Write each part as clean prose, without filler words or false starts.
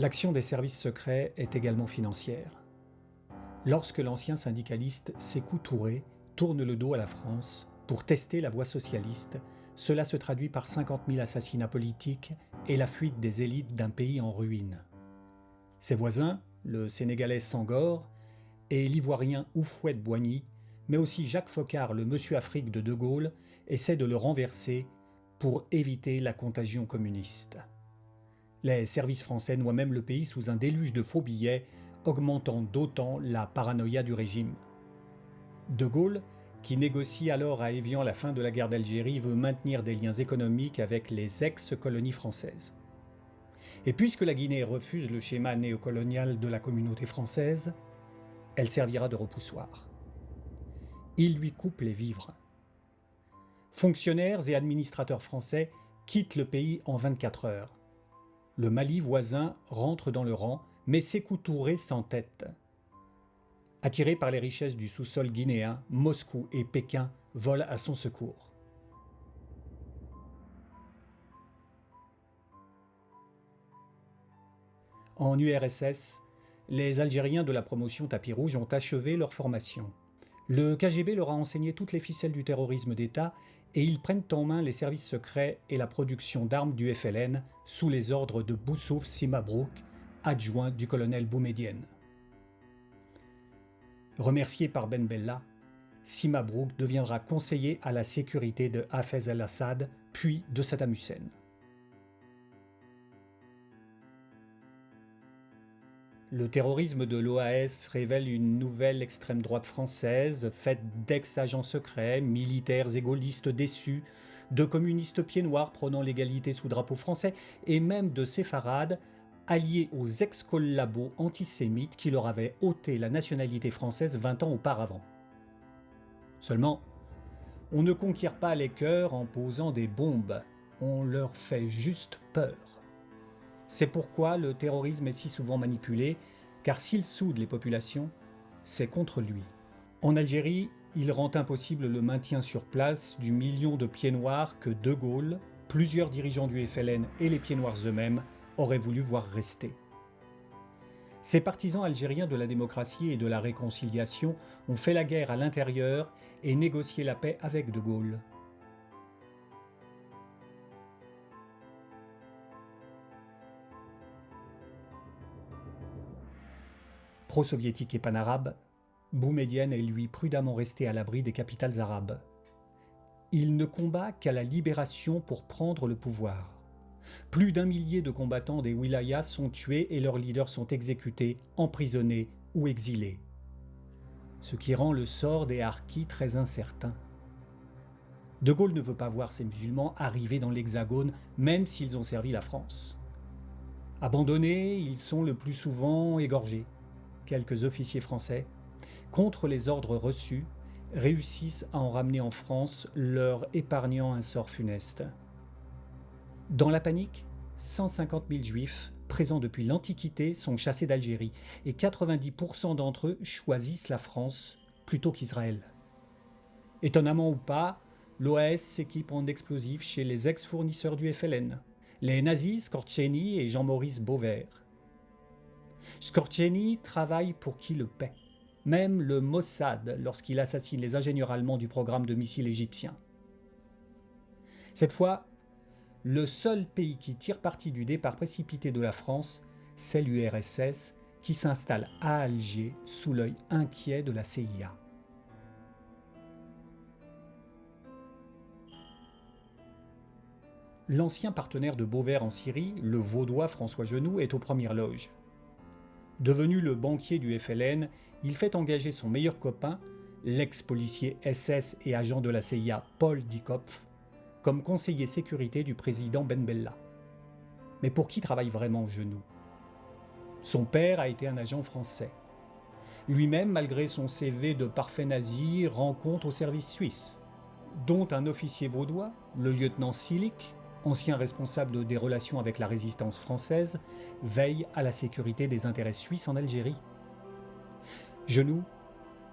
L'action des services secrets est également financière. Lorsque l'ancien syndicaliste Sékou Touré tourne le dos à la France pour tester la voie socialiste, cela se traduit par 50 000 assassinats politiques et la fuite des élites d'un pays en ruine. Ses voisins, le Sénégalais Senghor et l'Ivoirien Houphouët-Boigny, mais aussi Jacques Foccart, le Monsieur Afrique de De Gaulle, essaient de le renverser pour éviter la contagion communiste. Les services français noient même le pays sous un déluge de faux billets, augmentant d'autant la paranoïa du régime. De Gaulle, qui négocie alors à Évian la fin de la guerre d'Algérie, veut maintenir des liens économiques avec les ex-colonies françaises. Et puisque la Guinée refuse le schéma néocolonial de la communauté française, elle servira de repoussoir. Il lui coupe les vivres. Fonctionnaires et administrateurs français quittent le pays en 24 heures. Le Mali voisin rentre dans le rang, mais Sékou Touré s'entête. Attiré par les richesses du sous-sol guinéen, Moscou et Pékin volent à son secours. En URSS, les Algériens de la promotion Tapis Rouge ont achevé leur formation. Le KGB leur a enseigné toutes les ficelles du terrorisme d'État et ils prennent en main les services secrets et la production d'armes du FLN sous les ordres de Boussouf Simabrouk, adjoint du colonel Boumedienne. Remercié par Ben Bella, Simabrouk deviendra conseiller à la sécurité de Hafez al-Assad, puis de Saddam Hussein. Le terrorisme de l'OAS révèle une nouvelle extrême droite française, faite d'ex-agents secrets, militaires et gaullistes déçus, de communistes pieds noirs prônant l'égalité sous drapeau français, et même de séfarades, alliés aux ex-collabos antisémites qui leur avaient ôté la nationalité française 20 ans auparavant. Seulement, on ne conquiert pas les cœurs en posant des bombes, on leur fait juste peur. C'est pourquoi le terrorisme est si souvent manipulé, car s'il soude les populations, c'est contre lui. En Algérie, il rend impossible le maintien sur place du million de pieds noirs que De Gaulle, plusieurs dirigeants du FLN et les pieds noirs eux-mêmes auraient voulu voir rester. Ces partisans algériens de la démocratie et de la réconciliation ont fait la guerre à l'intérieur et négocié la paix avec De Gaulle. Pro-soviétique et panarabe, Boumedienne est lui prudemment resté à l'abri des capitales arabes. Il ne combat qu'à la libération pour prendre le pouvoir. Plus d'1 millier de combattants des wilayas sont tués et leurs leaders sont exécutés, emprisonnés ou exilés. Ce qui rend le sort des harkis très incertain. De Gaulle ne veut pas voir ces musulmans arriver dans l'Hexagone, même s'ils ont servi la France. Abandonnés, ils sont le plus souvent égorgés. Quelques officiers français, contre les ordres reçus, réussissent à en ramener en France, leur épargnant un sort funeste. Dans la panique, 150 000 juifs, présents depuis l'Antiquité, sont chassés d'Algérie et 90% d'entre eux choisissent la France plutôt qu'Israël. Étonnamment ou pas, l'OAS s'équipe en explosifs chez les ex-fournisseurs du FLN, les nazis Skortchény et Jean-Maurice Beauvert. Skortchény travaille pour qui le paie, même le Mossad lorsqu'il assassine les ingénieurs allemands du programme de missiles égyptien. Cette fois, le seul pays qui tire parti du départ précipité de la France, c'est l'URSS qui s'installe à Alger sous l'œil inquiet de la CIA. L'ancien partenaire de Beauvert en Syrie, le vaudois François Genoux, est aux premières loges. Devenu le banquier du FLN, il fait engager son meilleur copain, l'ex-policier SS et agent de la CIA Paul Diekopf, comme conseiller sécurité du président Ben Bella. Mais pour qui travaille vraiment Genoux ? Son père a été un agent français. Lui-même, malgré son CV de parfait nazi, rend compte au service suisse, dont un officier vaudois, le lieutenant Silik, ancien responsable des relations avec la résistance française, veille à la sécurité des intérêts suisses en Algérie. Genoux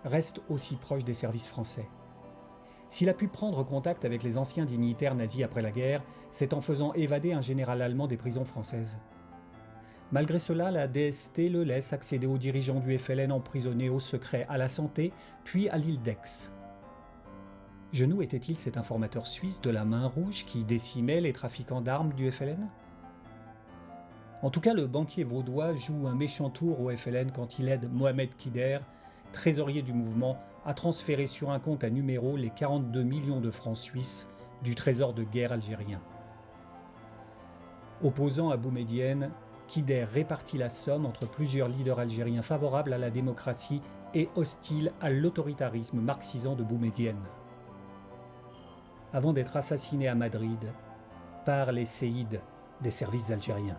reste aussi proche des services français. S'il a pu prendre contact avec les anciens dignitaires nazis après la guerre, c'est en faisant évader un général allemand des prisons françaises. Malgré cela, la DST le laisse accéder aux dirigeants du FLN emprisonnés au secret à la Santé, puis à l'île d'Aix. Genoux était-il cet informateur suisse de la main rouge qui décimait les trafiquants d'armes du FLN? En tout cas, le banquier vaudois joue un méchant tour au FLN quand il aide Mohamed Kider, trésorier du mouvement, à transférer sur un compte à numéro les 42 millions de francs suisses du trésor de guerre algérien. Opposant à Boumedienne, Kider répartit la somme entre plusieurs leaders algériens favorables à la démocratie et hostiles à l'autoritarisme marxisant de Boumedienne. Avant d'être assassiné à Madrid par les séides des services algériens.